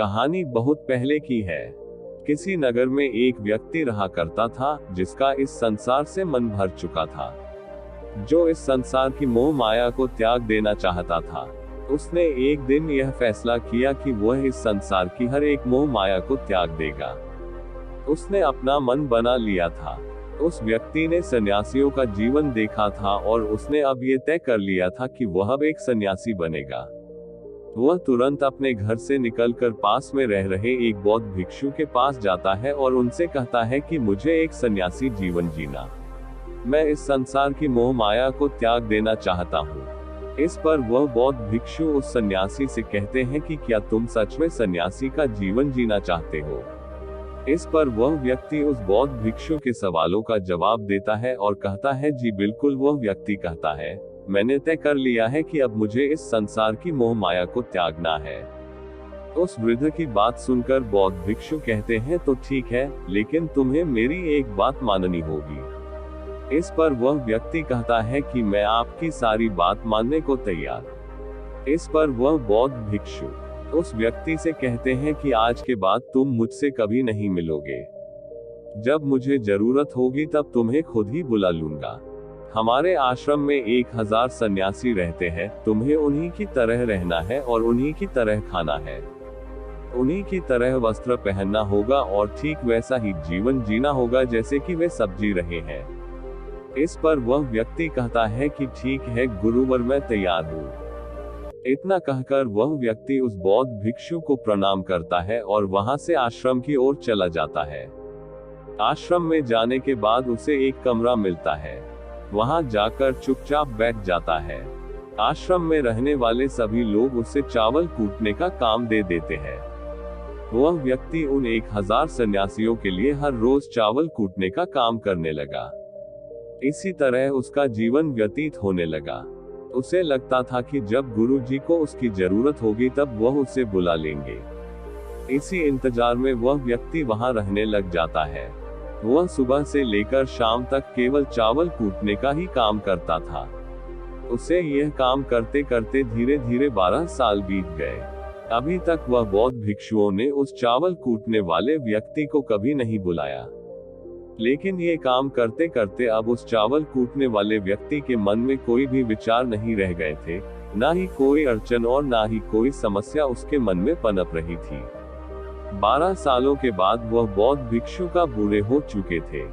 कहानी बहुत पहले की है। किसी नगर में एक व्यक्ति रहा करता था जिसका इस संसार से मन भर चुका था, जो इस संसार की मोह माया को त्याग देना चाहता था। उसने एक दिन यह फैसला किया कि वह इस संसार की हर एक मोह माया को त्याग देगा। उसने अपना मन बना लिया था। उस व्यक्ति ने सन्यासियों का जीवन देखा था और उसने अब ये तय कर लिया था कि वह अब एक सन्यासी बनेगा। वह तुरंत अपने घर से निकलकर पास में रह रहे एक बौद्ध भिक्षु के पास जाता है और उनसे कहता है कि मुझे एक सन्यासी जीवन जीना, मैं इस संसार की मोह माया को त्याग देना चाहता हूँ। इस पर वह बौद्ध भिक्षु उस सन्यासी से कहते हैं कि क्या तुम सच में सन्यासी का जीवन जीना चाहते हो। इस पर वह व्यक्ति उस बौद्ध भिक्षु के सवालों का जवाब देता है और कहता है जी बिल्कुल। वह व्यक्ति कहता है मैंने तय कर लिया है कि अब मुझे इस संसार की मोह माया को त्यागना है। उस वृद्ध की बात सुनकर बौद्ध भिक्षु कहते हैं तो ठीक है, लेकिन तुम्हें मेरी एक बात माननी होगी। इस पर वह व्यक्ति कहता है कि मैं आपकी सारी बात मानने को तैयार। इस पर वह बौद्ध भिक्षु उस व्यक्ति से कहते हैं कि आज के बाद तुम मुझसे कभी नहीं मिलोगे। जब मुझे जरूरत होगी तब तुम्हें खुद ही बुला लूंगा। हमारे आश्रम में 1000 सन्यासी रहते हैं, तुम्हें उन्हीं की तरह रहना है और उन्हीं की तरह खाना है, उन्हीं की तरह वस्त्र पहनना होगा और ठीक वैसा ही जीवन जीना होगा जैसे कि वे सब जी रहे हैं। इस पर वह व्यक्ति कहता है कि ठीक है गुरुवर, मैं तैयार हूँ। इतना कहकर वह व्यक्ति उस बौद्ध भिक्षु को प्रणाम करता है और वहां से आश्रम की ओर चला जाता है। आश्रम में जाने के बाद उसे एक कमरा मिलता है। वहां जाकर चुपचाप बैठ जाता है। आश्रम में रहने वाले सभी लोग उसे चावल कूटने का काम दे देते हैं। वह व्यक्ति उन 1000 सन्यासियों के लिए हर रोज चावल कूटने का काम करने लगा। इसी तरह उसका जीवन व्यतीत होने लगा। उसे लगता था कि जब गुरुजी को उसकी जरूरत होगी तब वह उसे बुला लेंगे। इसी इंतजार में वह व्यक्ति वहां रहने लग जाता है। वह सुबह से लेकर शाम तक केवल चावल कूटने का ही काम करता था। उसे यह काम करते करते धीरे धीरे 12 साल बीत गए। अभी तक वह बौद्ध भिक्षुओं ने उस चावल कूटने वाले व्यक्ति को कभी नहीं बुलाया। लेकिन ये काम करते करते अब उस चावल कूटने वाले व्यक्ति के मन में कोई भी विचार नहीं रह गए थे, ना ही कोई अड़चन और ना ही कोई समस्या उसके मन में पनप रही थी। 12 सालों के बाद वह बौद्ध भिक्षु का बूढ़े हो चुके थे।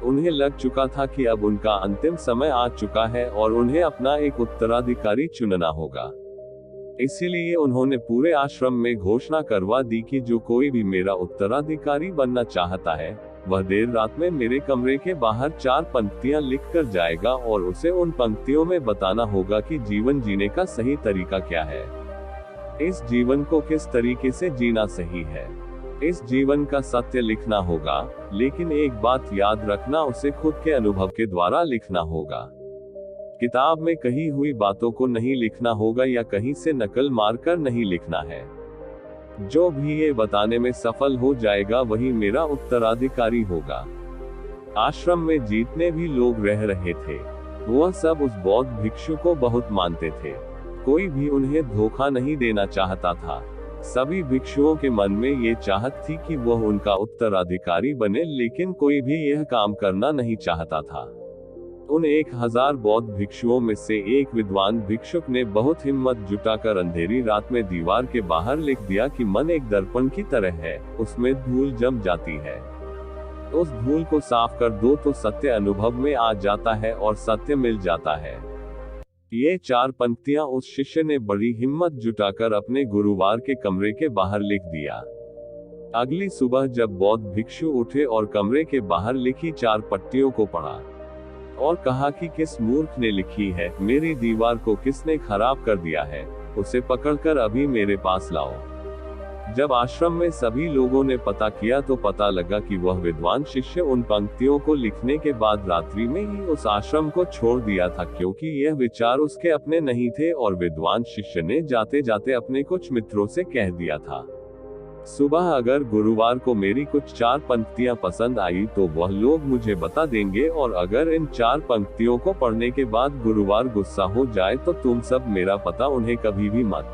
उन्हें लग चुका था कि अब उनका अंतिम समय आ चुका है और उन्हें अपना एक उत्तराधिकारी चुनना होगा। इसीलिए उन्होंने पूरे आश्रम में घोषणा करवा दी कि जो कोई भी मेरा उत्तराधिकारी बनना चाहता है वह देर रात में मेरे कमरे के बाहर 4 पंक्तियां लिख कर जाएगा और उसे उन पंक्तियों में बताना होगा कि जीवन जीने का सही तरीका क्या है, इस जीवन को किस तरीके से जीना सही है। इस जीवन का सत्य लिखना होगा, लेकिन एक बात याद रखना, उसे खुद के अनुभव के द्वारा लिखना होगा। किताब में कही हुई बातों को नहीं लिखना होगा या कहीं से नकल मारकर नहीं लिखना है। जो भी ये बताने में सफल हो जाएगा वही मेरा उत्तराधिकारी होगा। आश्रम में जितने भी लोग रह रहे थे वह सब उस बौद्ध भिक्षु को बहुत मानते थे। कोई भी उन्हें धोखा नहीं देना चाहता था। सभी भिक्षुओं के मन में ये चाहत थी कि वह उनका उत्तराधिकारी बने, लेकिन कोई भी यह काम करना नहीं चाहता था। उन 1000 बौद्ध भिक्षुओं में से एक विद्वान भिक्षुक ने बहुत हिम्मत जुटाकर अंधेरी रात में दीवार के बाहर लिख दिया कि मन एक दर्पण की तरह है, उसमें धूल जम जाती है। उस धूल को साफ कर दो तो सत्य अनुभव में आ जाता है और सत्य मिल जाता है। ये 4 पंक्तियां उस शिष्य ने बड़ी हिम्मत जुटाकर अपने गुरुवार के कमरे के बाहर लिख दिया। अगली सुबह जब बौद्ध भिक्षु उठे और कमरे के बाहर लिखी 4 पट्टियों को पढ़ा और कहा कि किस मूर्ख ने लिखी है, मेरी दीवार को किसने खराब कर दिया है, उसे पकड़कर अभी मेरे पास लाओ। जब आश्रम में सभी लोगों ने पता किया तो पता लगा कि वह विद्वान शिष्य उन पंक्तियों को लिखने के बाद रात्रि में ही उस आश्रम को छोड़ दिया था, क्योंकि यह विचार उसके अपने नहीं थे और विद्वान शिष्य ने जाते जाते अपने कुछ मित्रों से कह दिया था, सुबह अगर गुरुवार को मेरी कुछ 4 पंक्तियां पसंद आई तो वह लोग मुझे बता देंगे, और अगर इन 4 पंक्तियों को पढ़ने के बाद गुरुवार गुस्सा हो जाए तो तुम सब मेरा पता उन्हें कभी भी मत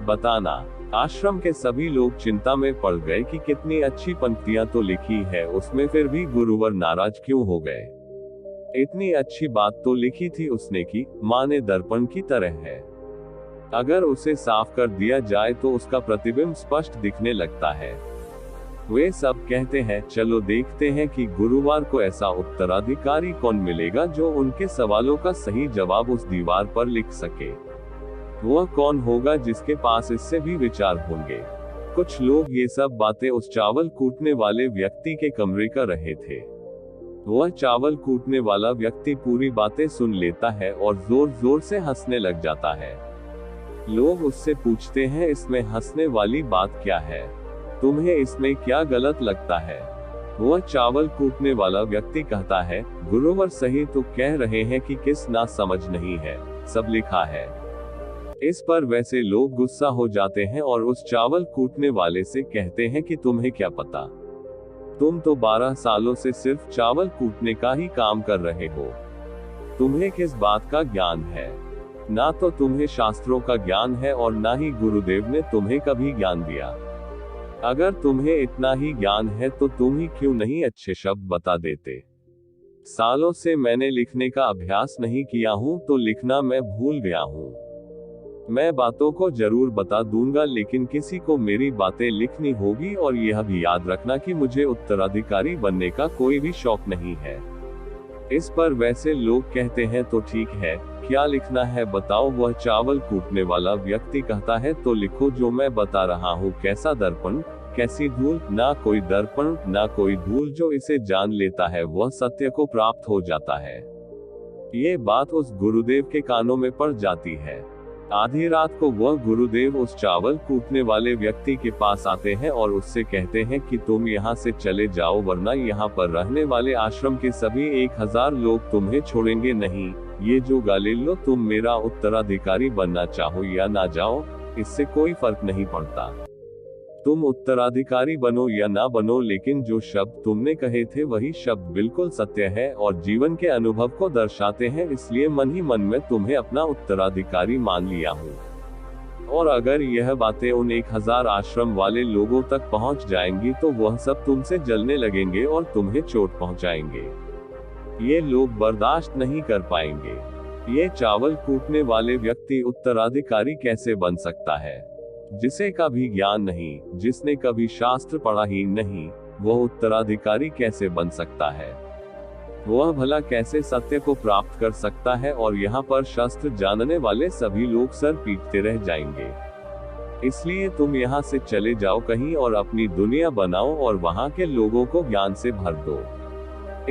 बताना। आश्रम के सभी लोग चिंता में पड़ गए कि कितनी अच्छी पंक्तियां तो लिखी है उसमें, फिर भी गुरुवर नाराज क्यों हो गए। इतनी अच्छी बात तो लिखी थी उसने कि माने दर्पण की तरह है, अगर उसे साफ कर दिया जाए तो उसका प्रतिबिंब स्पष्ट दिखने लगता है। वे सब कहते हैं चलो देखते हैं कि गुरुवार को ऐसा उत्तराधिकारी कौन मिलेगा जो उनके सवालों का सही जवाब उस दीवार पर लिख सके। वह कौन होगा जिसके पास इससे भी विचार होंगे। कुछ लोग ये सब बातें उस चावल कूटने वाले व्यक्ति के कमरे कर रहे थे। वह चावल कूटने वाला व्यक्ति पूरी बातें सुन लेता है और जोर जोर से हंसने लग जाता है। लोग उससे पूछते हैं इसमें हंसने वाली बात क्या है, तुम्हें इसमें क्या गलत लगता है। वह चावल कूटने वाला व्यक्ति कहता है गुरुवर सही तो कह रहे हैं कि किस ना समझ नहीं है, सब लिखा है। इस पर वैसे लोग गुस्सा हो जाते हैं और उस चावल कूटने वाले से कहते हैं कि तुम्हें क्या पता, तुम तो 12 सालों से सिर्फ चावल कूटने का ही काम कर रहे हो, तुम्हें किस बात का ज्ञान है। ना तो तुम्हें शास्त्रों का ज्ञान है और ना ही गुरुदेव ने तुम्हें कभी ज्ञान दिया। अगर तुम्हें इतना ही ज्ञान है तो तुम ही क्यों नहीं अच्छे शब्द बता देते। सालों से मैंने लिखने का अभ्यास नहीं किया हूं तो लिखना मैं भूल गया हूं। मैं बातों को जरूर बता दूंगा लेकिन किसी को मेरी बातें लिखनी होगी, और यह भी याद रखना कि मुझे उत्तराधिकारी बनने का कोई भी शौक नहीं है। इस पर वैसे लोग कहते हैं तो ठीक है, क्या लिखना है बताओ। वह चावल कूटने वाला व्यक्ति कहता है तो लिखो जो मैं बता रहा हूँ। कैसा दर्पण, कैसी धूल, ना कोई दर्पण ना कोई धूल, जो इसे जान लेता है वह सत्य को प्राप्त हो जाता है। ये बात उस गुरुदेव के कानों में पड़ जाती है। आधी रात को वह गुरुदेव उस चावल कूटने वाले व्यक्ति के पास आते हैं और उससे कहते हैं कि तुम यहाँ से चले जाओ वरना यहाँ पर रहने वाले आश्रम के सभी 1000 लोग तुम्हें छोड़ेंगे नहीं। ये जो गालिल लो, तुम मेरा उत्तराधिकारी बनना चाहो या ना जाओ, इससे कोई फर्क नहीं पड़ता। तुम उत्तराधिकारी बनो या ना बनो, लेकिन जो शब्द तुमने कहे थे वही शब्द बिल्कुल सत्य है और जीवन के अनुभव को दर्शाते हैं, इसलिए मन ही मन में तुम्हें अपना उत्तराधिकारी मान लिया हूँ। और अगर यह बातें उन 1000 आश्रम वाले लोगों तक पहुँच जाएंगी तो वह सब तुमसे जलने लगेंगे और तुम्हें चोट पहुँचाएंगे। ये लोग बर्दाश्त नहीं कर पाएंगे। ये चावल कूटने वाले व्यक्ति उत्तराधिकारी कैसे बन सकता है? जिसे कभी ज्ञान नहीं, जिसने कभी शास्त्र पढ़ा ही नहीं, वह उत्तराधिकारी कैसे बन सकता है? वह भला कैसे सत्य को प्राप्त कर सकता है? और यहाँ पर शास्त्र जानने वाले सभी लोग सर पीटते रह जाएंगे। इसलिए तुम यहाँ से चले जाओ कहीं और अपनी दुनिया बनाओ और वहाँ के लोगों को ज्ञान से भर दो।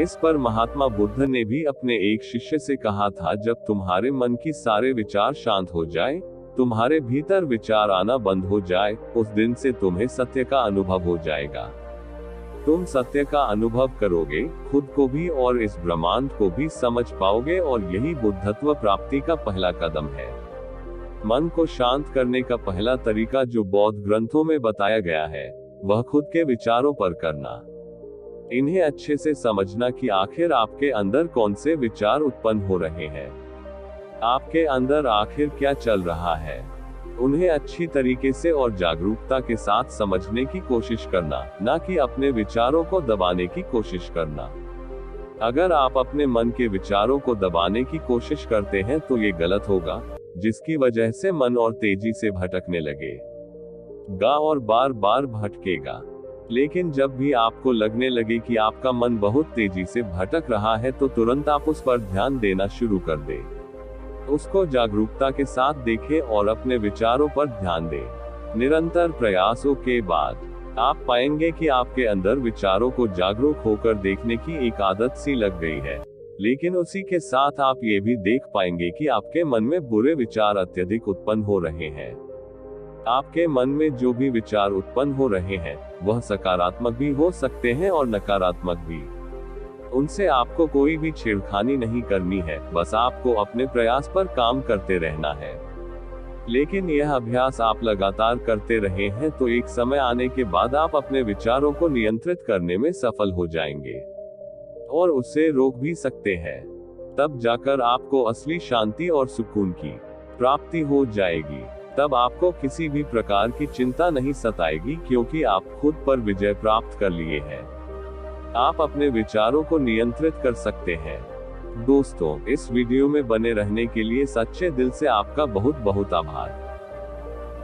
इस पर महात्मा बुद्ध ने भी अपने एक शिष्य से कहा था, जब तुम्हारे मन की सारे विचार शांत हो जाए, तुम्हारे भीतर विचार आना बंद हो जाए, उस दिन से तुम्हें सत्य का अनुभव हो जाएगा। तुम सत्य का अनुभव करोगे, खुद को भी और इस ब्रह्मांड को भी समझ पाओगे, और यही बुद्धत्व प्राप्ति का पहला कदम है। मन को शांत करने का पहला तरीका जो बौद्ध ग्रंथों में बताया गया है, वह खुद के विचारों पर करना। इन्हें अच्छे से समझना कि आखिर आपके अंदर कौन से विचार उत्पन्न हो रहे हैं, आपके अंदर आखिर क्या चल रहा है। उन्हें अच्छी तरीके से और जागरूकता के साथ समझने की कोशिश करना, ना कि अपने विचारों को दबाने की कोशिश करना। अगर आप अपने मन के विचारों को दबाने की कोशिश करते हैं तो ये गलत होगा, जिसकी वजह से मन और तेजी से भटकने लगेगा और बार बार भटकेगा। लेकिन जब भी आपको लगने लगे कि आपका मन बहुत तेजी से भटक रहा है तो तुरंत आप उस पर ध्यान देना शुरू कर दें। उसको जागरूकता के साथ देखें और अपने विचारों पर ध्यान दें। निरंतर प्रयासों के बाद आप पाएंगे कि आपके अंदर विचारों को जागरूक होकर देखने की एक आदत सी लग गई है। लेकिन उसी के साथ आप ये भी देख पाएंगे कि आपके मन में बुरे विचार अत्यधिक उत्पन्न हो रहे हैं। आपके मन में जो भी विचार उत्पन्न हो रहे हैं, वह सकारात्मक भी हो सकते हैं और नकारात्मक भी। उनसे आपको कोई भी छेड़खानी नहीं करनी है, बस आपको अपने प्रयास पर काम करते रहना है। लेकिन यह अभ्यास आप लगातार करते रहे हैं तो एक समय आने के बाद आप अपने विचारों को नियंत्रित करने में सफल हो जाएंगे और उससे रोक भी सकते हैं। तब जाकर आपको असली शांति और सुकून की प्राप्ति हो जाएगी। तब आपको किसी भी प्रकार की चिंता नहीं सताएगी, क्योंकि आप खुद पर विजय प्राप्त कर लिए हैं। आप अपने विचारों को नियंत्रित कर सकते हैं। दोस्तों, इस वीडियो में बने रहने के लिए सच्चे दिल से आपका बहुत बहुत आभार।